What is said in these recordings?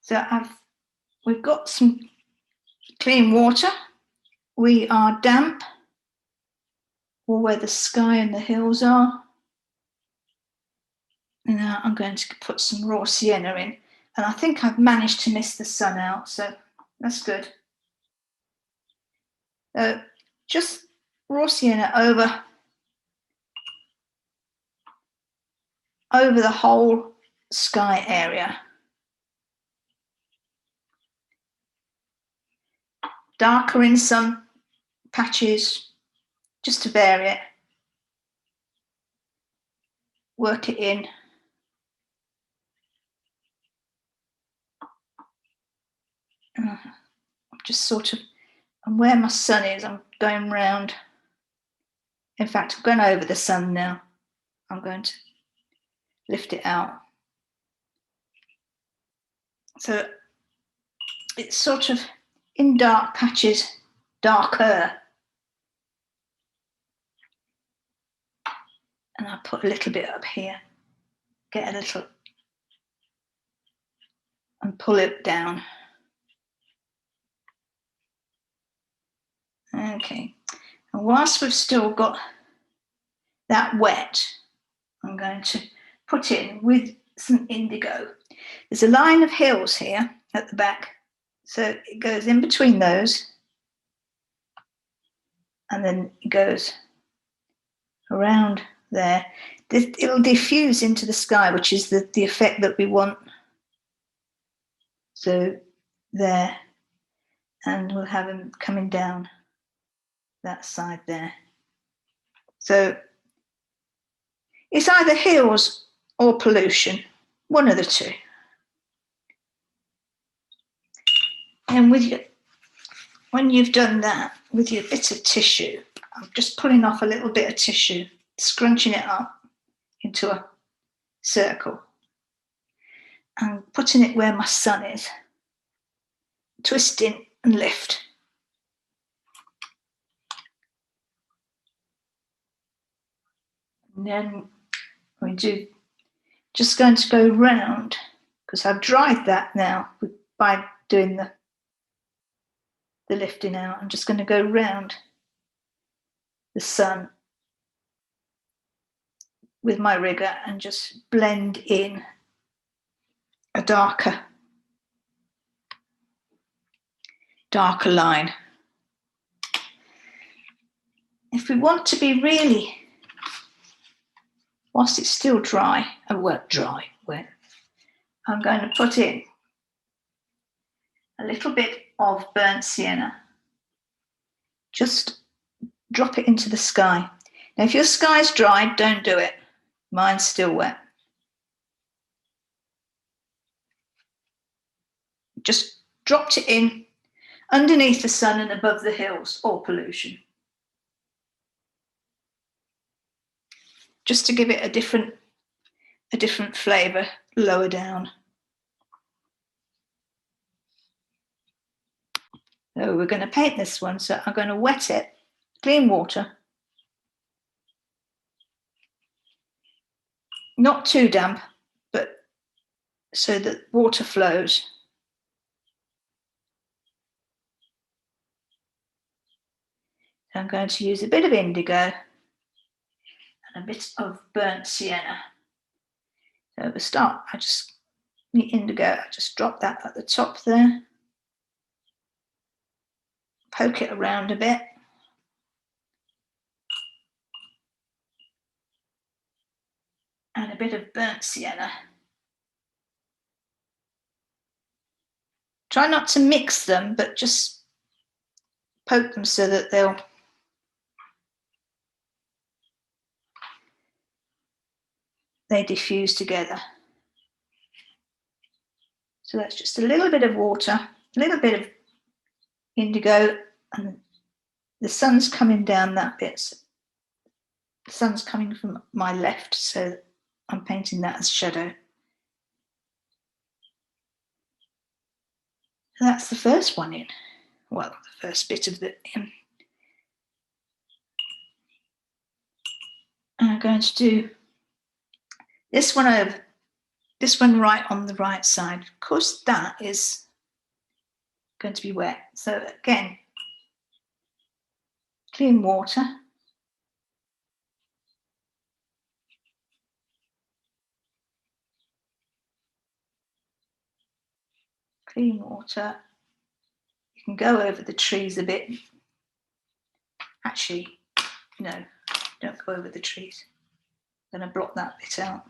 So we've got some clean water. We are damp, or where the sky and the hills are. Now I'm going to put some raw sienna in, and I think I've managed to miss the sun out, so that's good. Just raw sienna over the whole sky area. Darker in some patches, just to vary it. Work it in. I'm just sort of, and where my sun is, I'm going round. In fact, I've gone over the sun now. I'm going to lift it out. So it's sort of in dark patches, darker. And I'll put a little bit up here, get a little, and pull it down. Okay, and whilst we've still got that wet, I'm going to put in with some indigo. There's a line of hills here at the back, so it goes in between those, and then it goes around there. It'll diffuse into the sky, which is the effect that we want. So there, and we'll have them coming down that side there. So it's either hills or pollution, one of the two. And when you've done that with your bit of tissue, I'm just pulling off a little bit of tissue, scrunching it up into a circle and putting it where my sun is, twisting and lift. And then we just going to go round, because I've dried that now by doing the lifting out. I'm just going to go round the sun with my rigger and just blend in a darker line. If we want to be really, whilst it's still dry, wet, I'm going to put in a little bit of burnt sienna. Just drop it into the sky. Now, if your sky's dry, don't do it. Mine's still wet. Just dropped it in underneath the sun and above the hills or pollution. Just to give it a different flavour lower down. So we're going to paint this one, so I'm going to wet it, clean water. Not too damp, but so that water flows. I'm going to use a bit of indigo and a bit of burnt sienna. So at the start, the indigo, I just drop that at the top there. Poke it around a bit. And a bit of burnt sienna. Try not to mix them, but just poke them so that they diffuse together. So that's just a little bit of water, a little bit of indigo, and the sun's coming down that bit. So the sun's coming from my left, so I'm painting that as shadow. So that's the first one in. Well, the first bit of the in. And I'm going to do this one over this one right on the right side. Of course, that is going to be wet. So again, clean water. Clean water. You can go over the trees a bit. Actually, no, don't go over the trees. I'm going to block that bit out.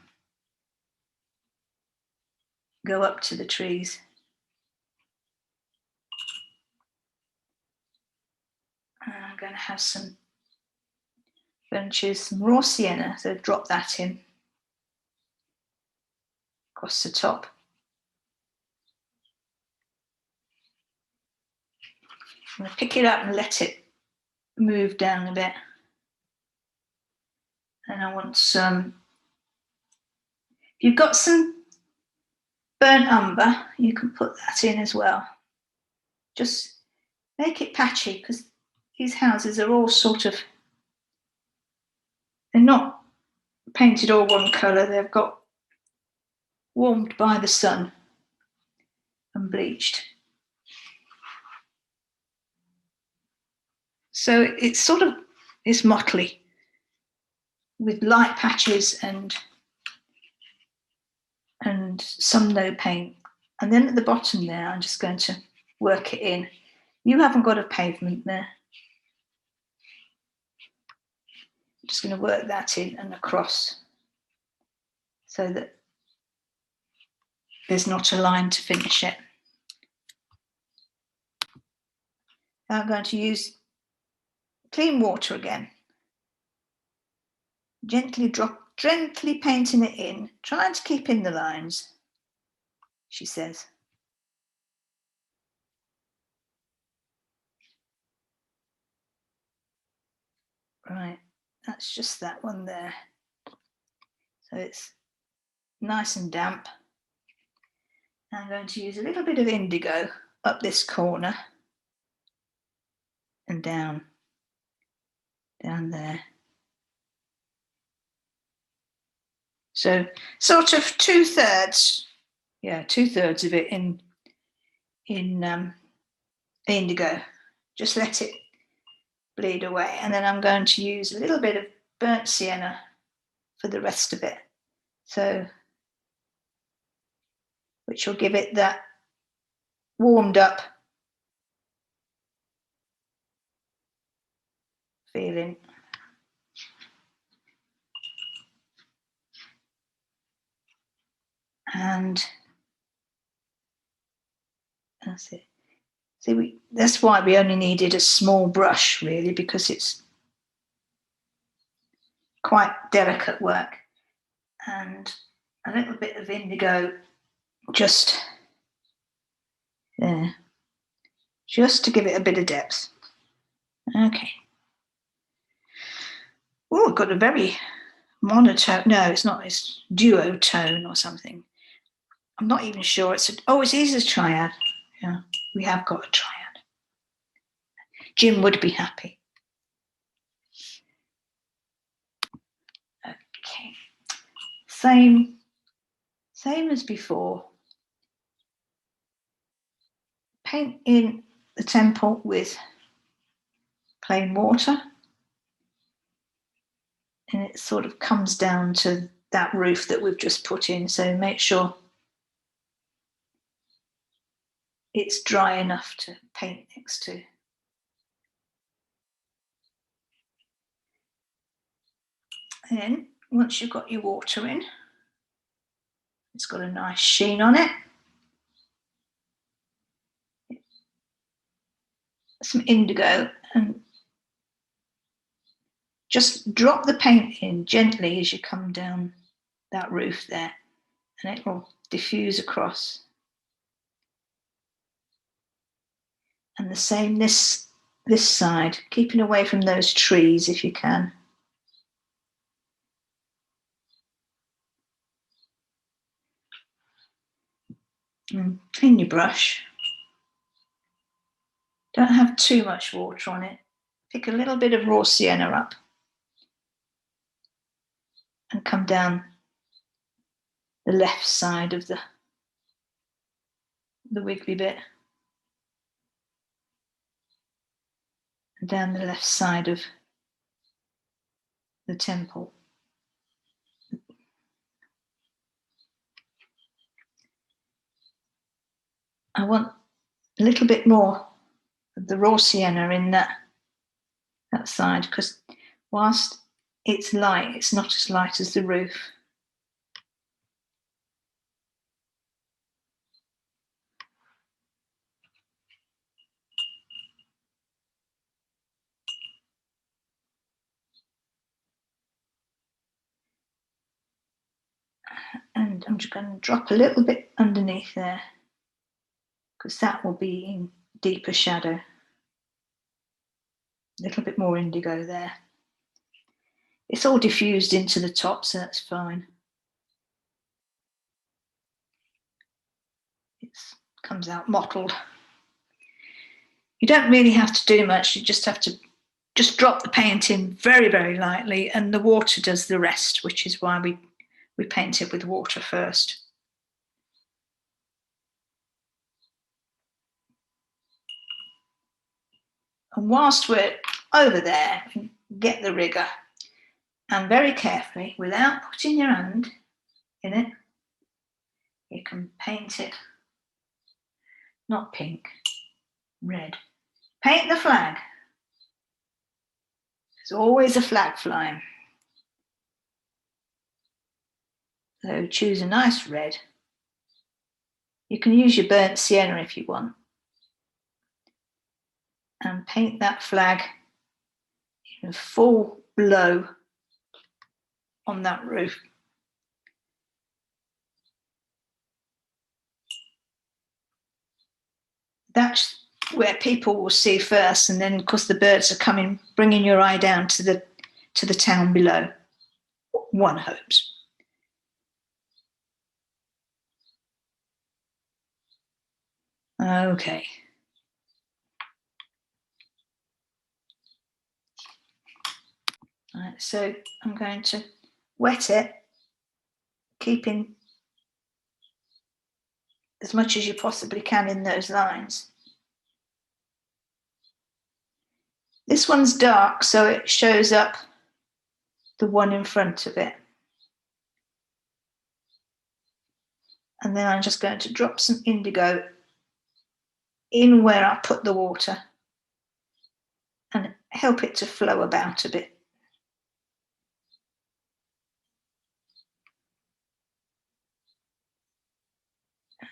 Go up to the trees. And I'm going to have some, I'm going to choose some raw sienna, so drop that in across the top. I'm going to pick it up and let it move down a bit. And I want some, if you've got some burnt umber, you can put that in as well. Just make it patchy, because these houses are all sort of, they're not painted all one colour, they've got warmed by the sun and bleached. So it's sort of, it's motley with light patches and some no paint. And then at the bottom there, I'm just going to work it in. You haven't got a pavement there. I'm just going to work that in and across so that there's not a line to finish it. Now I'm going to use clean water again. Gently painting it in, trying to keep in the lines, she says. Right, that's just that one there. So it's nice and damp. I'm going to use a little bit of indigo up this corner and down there. So sort of 2/3, yeah, 2/3 of it in indigo. Just let it bleed away, and then I'm going to use a little bit of burnt sienna for the rest of it. So, which will give it that warmed up feeling. And that's it. See, that's why we only needed a small brush, really, because it's quite delicate work. And a little bit of indigo just there, just to give it a bit of depth. Okay. Oh, I've got a very monotone. No, it's not. It's duotone or something. I'm not even sure. It is a triad. Yeah, we have got a triad. Jim would be happy. Okay. Same as before. Paint in the temple with plain water. And it sort of comes down to that roof that we've just put in. So make sure it's dry enough to paint next to. And then once you've got your water in, it's got a nice sheen on it. Some indigo, and just drop the paint in gently as you come down that roof there, and it will diffuse across. And the same this side, keeping away from those trees if you can. And clean your brush. Don't have too much water on it. Pick a little bit of raw sienna up and come down the left side of the wiggly bit. And down the left side of the temple. I want a little bit more of the raw sienna in that side, because whilst it's light, it's not as light as the roof. And I'm just going to drop a little bit underneath there, because that will be in deeper shadow. A little bit more indigo there. It's all diffused into the top, so that's fine. It comes out mottled. You don't really have to do much. You just have to just drop the paint in very, very lightly, and the water does the rest, which is why we paint it with water first. And whilst we're over there, get the rigger, and very carefully, without putting your hand in it, you can paint it, not pink, red. Paint the flag. There's always a flag flying. So choose a nice red. You can use your burnt sienna if you want. And paint that flag in a full blow on that roof. That's where people will see first, and then of course the birds are coming, bringing your eye down to the town below. One hopes. Okay. Right, so I'm going to wet it, keeping as much as you possibly can in those lines. This one's dark, so it shows up the one in front of it. And then I'm just going to drop some indigo in where I put the water and help it to flow about a bit.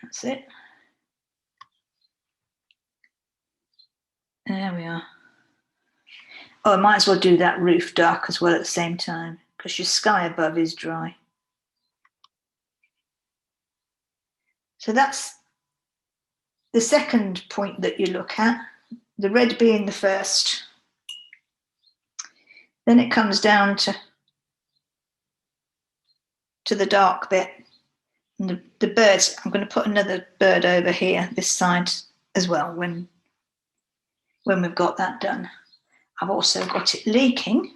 That's it. There we are. Oh, I might as well do that roof dark as well at the same time, because your sky above is dry. So that's the second point that you look at, the red being the first. Then it comes down to the dark bit. And the birds, I'm going to put another bird over here, this side as well, when we've got that done. I've also got it leaking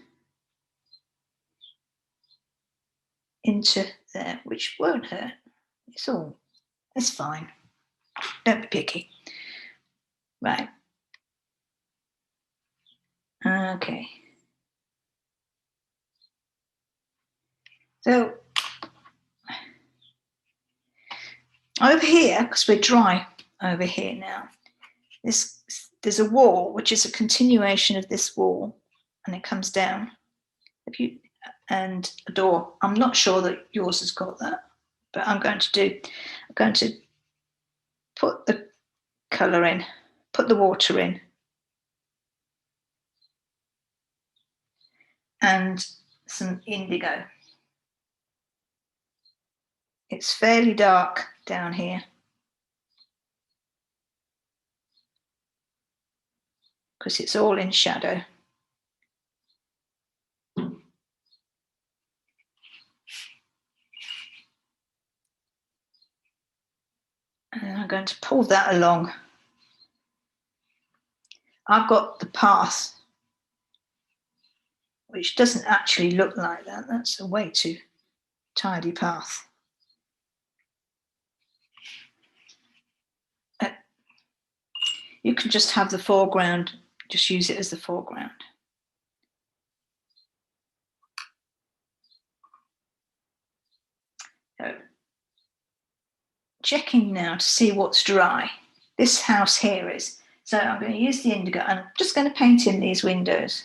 into there, which won't hurt. It's fine. Don't be picky. Right. Okay. So over here, because we're dry over here now, there's a wall which is a continuation of this wall, and it comes down. And a door. I'm not sure that yours has got that, but I'm going to put the colour in, put the water in, and some indigo. It's fairly dark down here, because it's all in shadow. And I'm going to pull that along. I've got the path, which doesn't actually look like that. That's a way too tidy path. You can just have the foreground, just use it as the foreground. So, checking now to see what's dry. This house here is. So I'm going to use the indigo and I'm just going to paint in these windows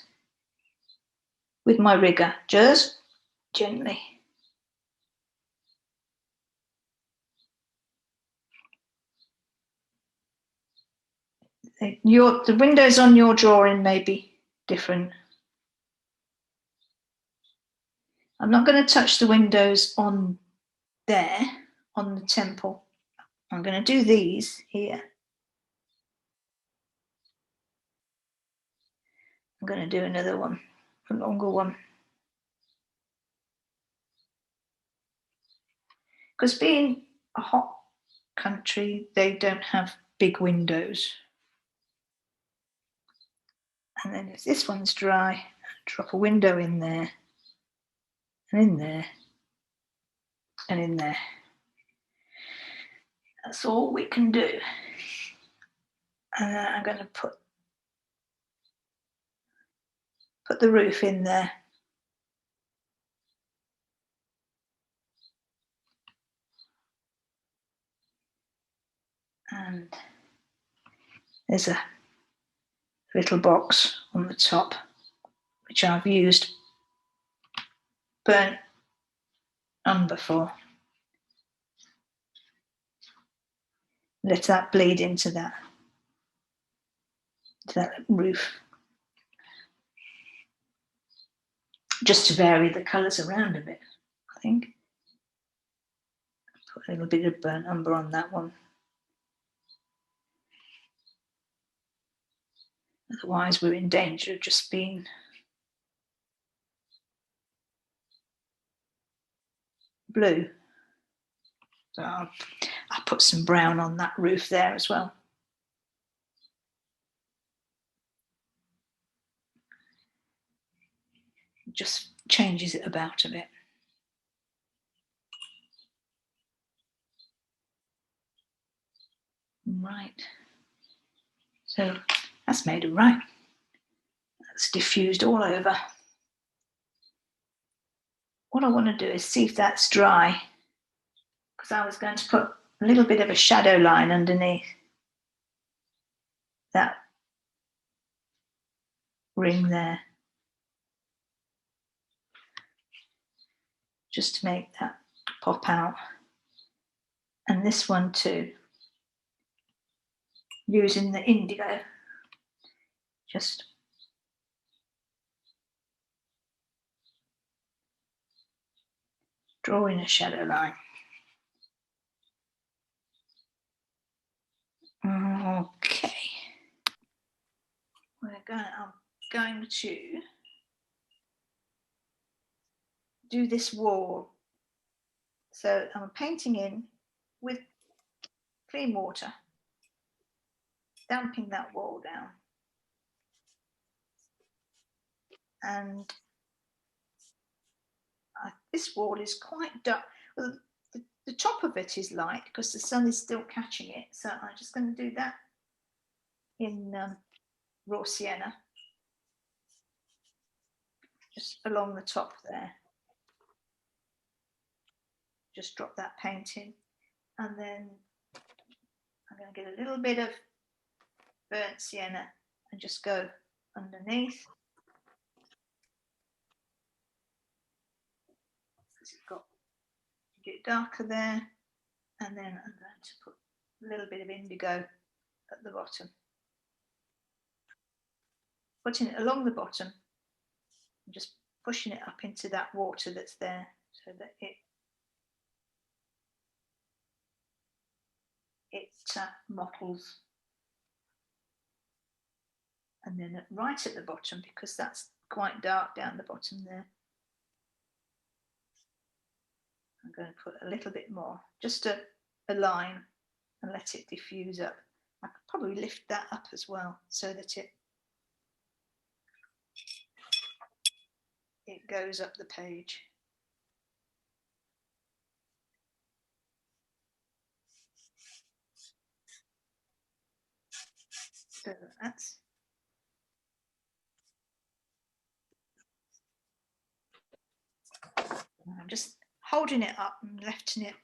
with my rigger, just gently. The windows on your drawing may be different. I'm not going to touch the windows on there, on the temple. I'm going to do these here. I'm going to do another one, a longer one. Because being a hot country, they don't have big windows. And then if this one's dry, drop a window in there, and in there, and in there. That's all we can do. And then I'm going to put the roof in there. And there's a little box on the top, which I've used burnt umber for. Let that bleed into that roof. Just to vary the colours around a bit, I think. Put a little bit of burnt umber on that one. Otherwise, we're in danger of just being blue. So I'll put some brown on that roof there as well. Just changes it about a bit. Right. So that's made it right. That's diffused all over. What I want to do is see if that's dry, because I was going to put a little bit of a shadow line underneath that ring there, just to make that pop out. And this one too, using the indigo, just drawing a shadow line. Okay. I'm going to do this wall. So I'm painting in with clean water, damping that wall down. And this wall is quite dark. Well, the top of it is light because the sun is still catching it. So I'm just going to do that in raw sienna, just along the top there. Just drop that paint in, and then I'm going to get a little bit of burnt sienna and just go underneath. Because it's got to get darker there, and then I'm going to put a little bit of indigo at the bottom. Putting it along the bottom and just pushing it up into that water that's there so that it mottles. And then right at the bottom, because that's quite dark down the bottom there, I'm going to put a little bit more, just a line, and let it diffuse up. I could probably lift that up as well so that it goes up the page. So that's I'm just holding it up and lifting it.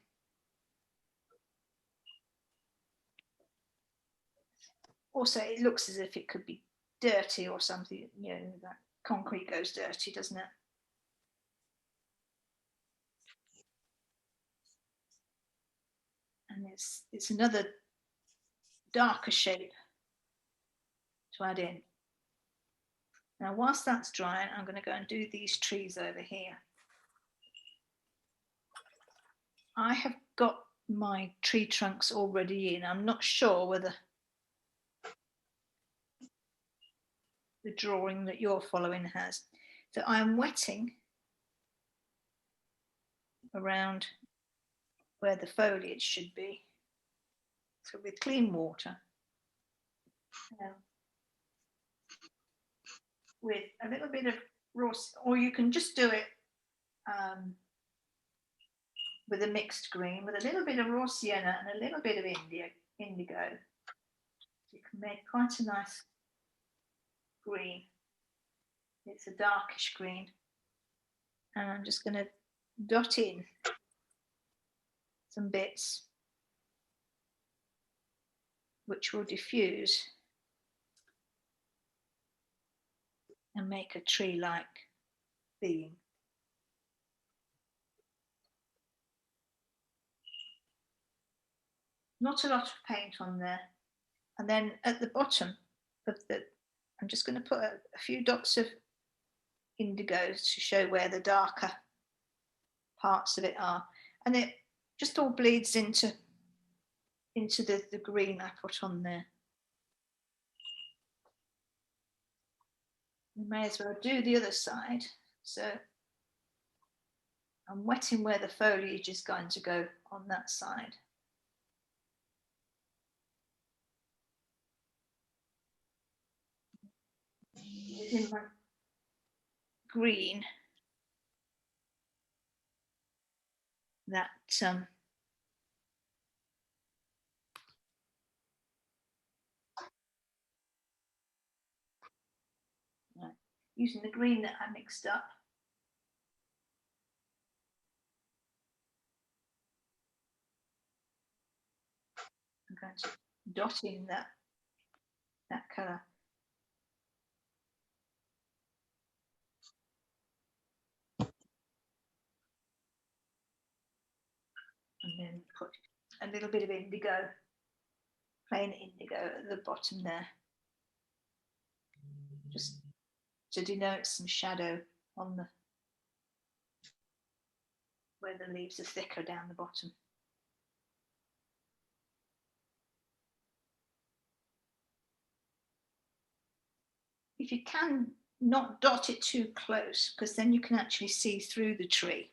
Also, it looks as if it could be dirty or something, you know, that concrete goes dirty, doesn't it? And it's another darker shape to add in. Now, whilst that's drying, I'm going to go and do these trees over here. I have got my tree trunks already in. I'm not sure whether the drawing that you're following has. So I'm wetting around where the foliage should be. So with clean water. With a little bit of raw, or you can just do it with a mixed green, with a little bit of raw sienna and a little bit of indigo. You can make quite a nice green. It's a darkish green. And I'm just going to dot in some bits which will diffuse and make a tree-like theme. Not a lot of paint on there. And then at the bottom of the, I'm just going to put a few dots of indigo to show where the darker parts of it are. And it just all bleeds into the green I put on there. We may as well do the other side. So I'm wetting where the foliage is going to go on that side. Using my green, that using the green that I mixed up. I'm going to dot in that colour. And then put a little bit of indigo, plain indigo at the bottom there, just to denote some shadow on the where the leaves are thicker down the bottom. If you can, not dot it too close, because then you can actually see through the tree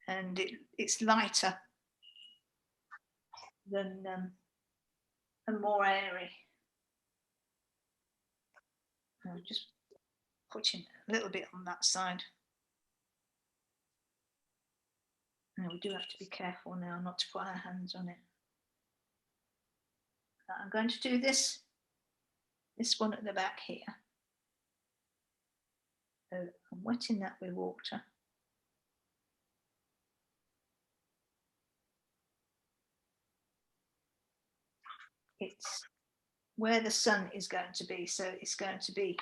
and it's lighter than and more airy. I'm just putting a little bit on that side. Now we do have to be careful now not to put our hands on it. I'm going to do this one at the back here. So I'm wetting that with water. It's where the sun is going to be, so it's going to be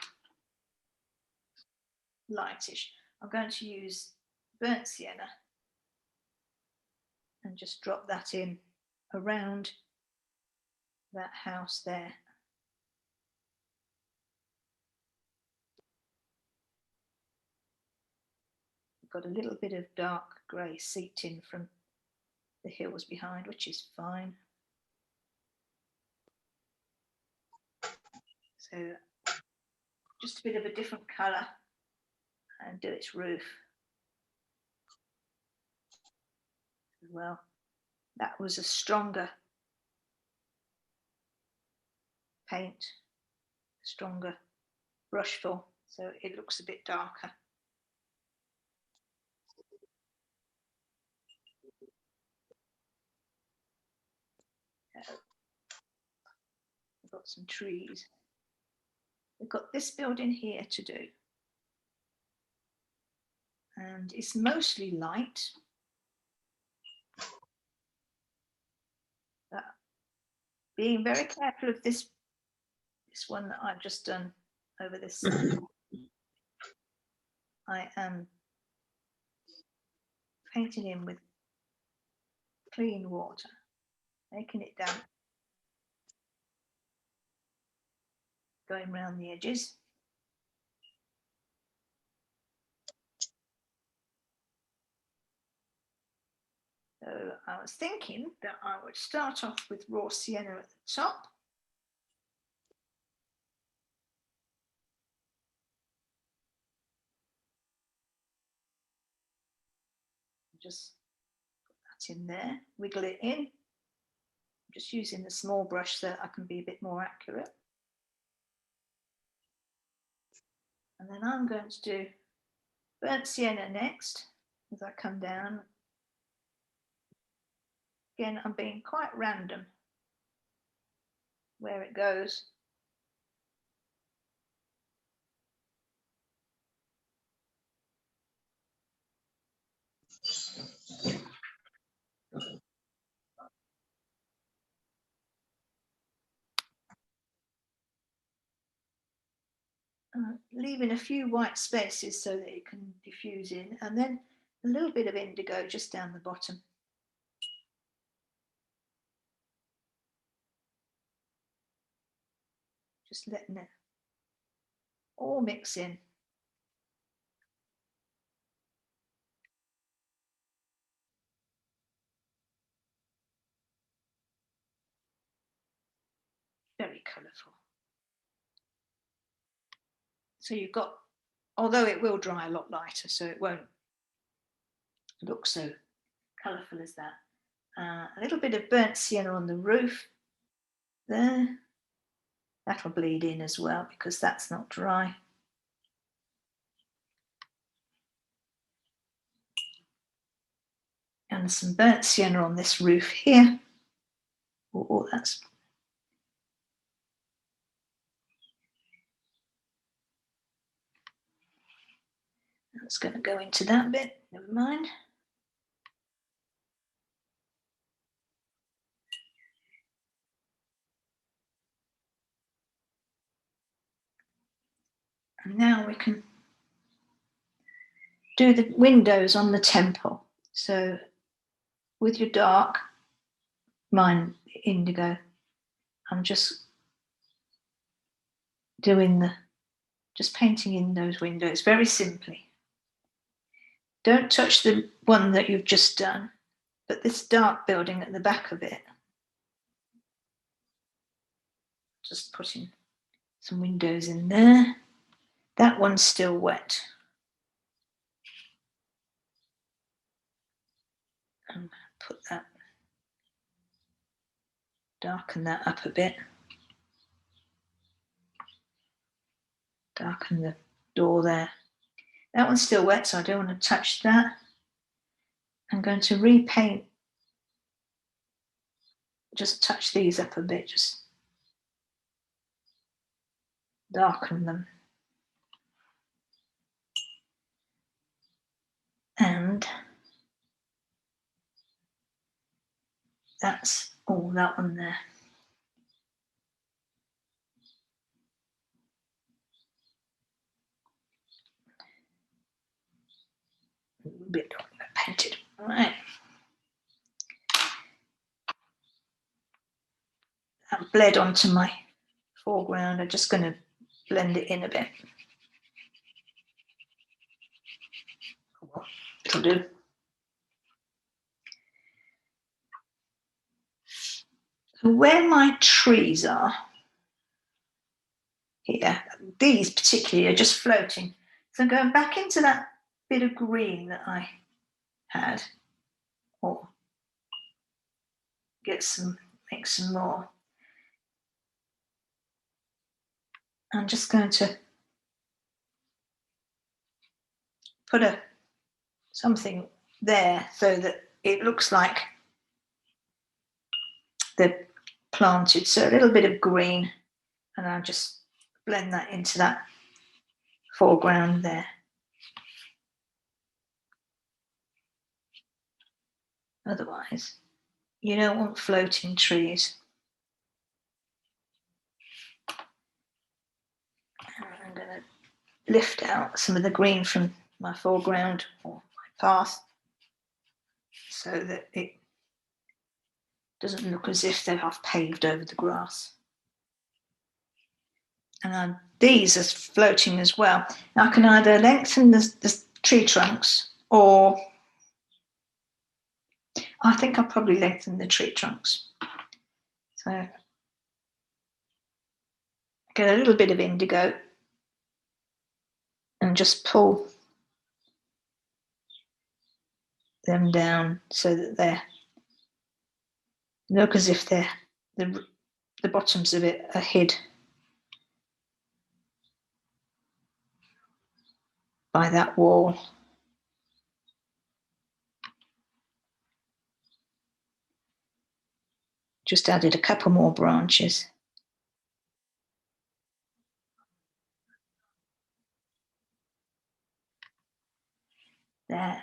lightish. I'm going to use burnt sienna and just drop that in around that house there. I've got a little bit of dark grey seeped in from the hills behind, which is fine. So just a bit of a different colour and do its roof as well. That was a stronger paint, stronger brushful, so it looks a bit darker. I've got some trees. we've got this building here to do. And it's mostly light. But being very careful of this one that I've just done over this side. I am painting in with clean water, making it damp, going around the edges. So I was thinking that I would start off with raw sienna at the top. Just put that in there, wiggle it in. I'm just using the small brush so I can be a bit more accurate. And then I'm going to do burnt sienna next as I come down. Again, I'm being quite random where it goes. Leaving a few white spaces so that it can diffuse in, and then a little bit of indigo just down the bottom. Just letting it all mix in. Very colourful. So you've got, although it will dry a lot lighter, so it won't look so colourful as that. A little bit of burnt sienna on the roof there. That'll bleed in as well because that's not dry. And some burnt sienna on this roof here. Oh, that's going to go into that bit, never mind. And now we can do the windows on the temple. So with your dark, mine indigo, I'm just doing just painting in those windows very simply. Don't touch the one that you've just done, but this dark building at the back of it, just putting some windows in there. That one's still wet. And put that, darken that up a bit. Darken the door there. That one's still wet, so I don't want to touch that. I'm going to repaint, just touch these up a bit, just darken them. And that's all that one there. A bit painted. All right. That bled onto my foreground. I'm just going to blend it in a bit. It'll do. Where my trees are here, these particularly are just floating. So I'm going back into that bit of green that I had, or make some more. I'm just going to put something there so that it looks like they're planted. So a little bit of green, and I'm just blend that into that foreground there. Otherwise, you don't want floating trees. And I'm going to lift out some of the green from my foreground or my path so that it doesn't look as if they have paved over the grass. And these are floating as well. Now I can either lengthen the tree trunks, or I think I'll probably lengthen the tree trunks. So get a little bit of indigo and just pull them down so that they look as if they're the bottoms of it are hid by that wall. Just added a couple more branches. There.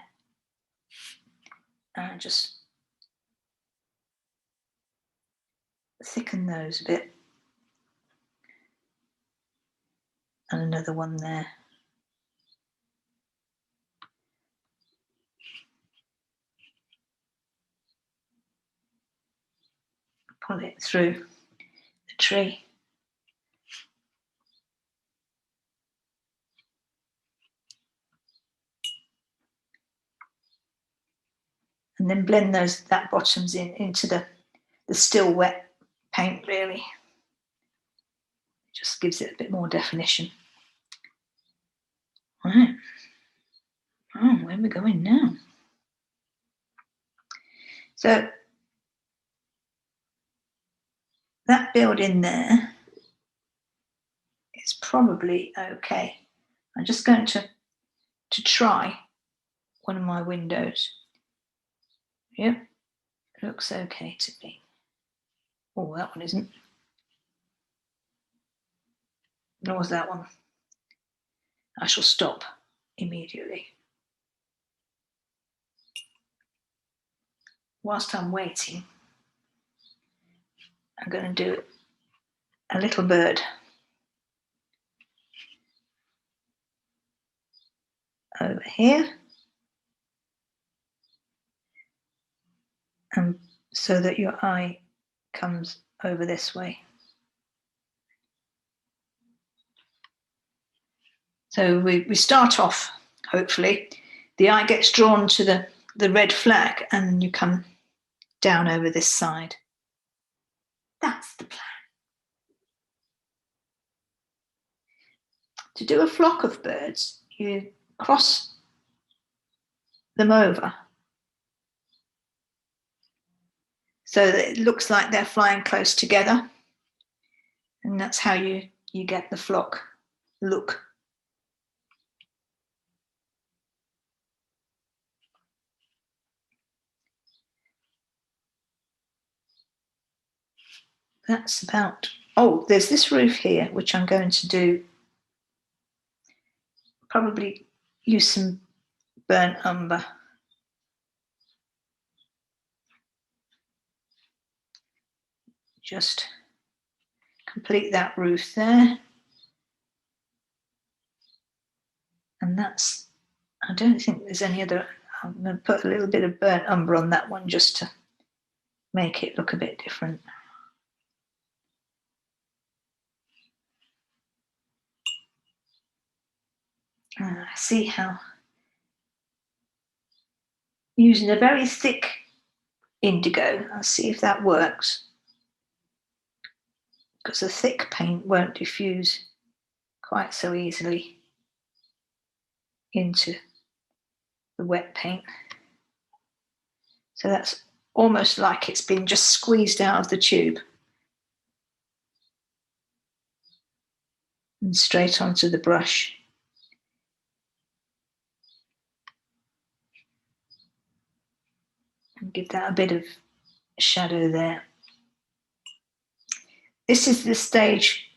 And just thicken those a bit. And another one there. Pull it through the tree. And then blend that bottoms into the still wet paint, really. It just gives it a bit more definition. All right. Oh, where are we going now? So that building there is probably okay. I'm just going to try one of my windows. Yep, looks okay to me. Oh, that one isn't. Nor is that one. I shall stop immediately. Whilst I'm waiting, I'm going to do a little bird over here, and so that your eye comes over this way. So we start off, hopefully, the eye gets drawn to the red flag and you come down over this side. That's the plan. To do a flock of birds, you cross them over so that it looks like they're flying close together. And that's how you get the flock look. That's about, oh, there's this roof here, which I'm going to do, probably use some burnt umber. Just complete that roof there. And that's, I don't think there's any other, I'm going to put a little bit of burnt umber on that one just to make it look a bit different. See how using a very thick indigo, I'll see if that works, because the thick paint won't diffuse quite so easily into the wet paint. So that's almost like it's been just squeezed out of the tube and straight onto the brush. And give that a bit of shadow there. This is the stage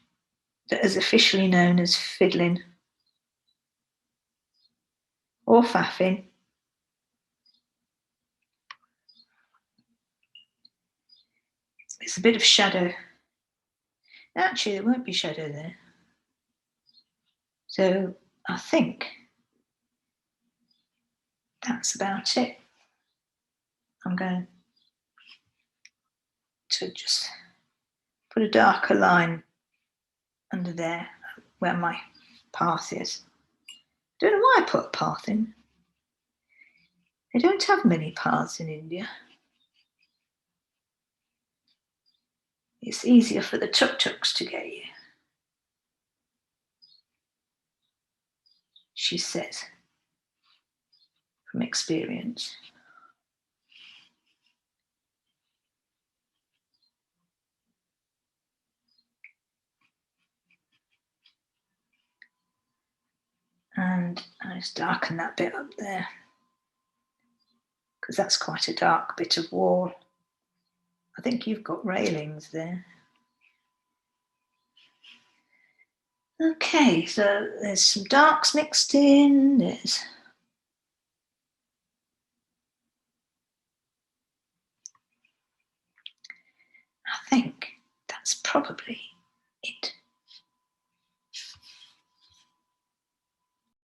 that is officially known as fiddling or faffing. It's a bit of shadow. Actually, there won't be shadow there. So I think that's about it. I'm going to just put a darker line under there where my path is. Don't know why I put a path in. They don't have many paths in India. It's easier for the tuk-tuks to get you, she says, from experience. And I just darken that bit up there, because that's quite a dark bit of wall. I think you've got railings there. Okay, so there's some darks mixed in. I think that's probably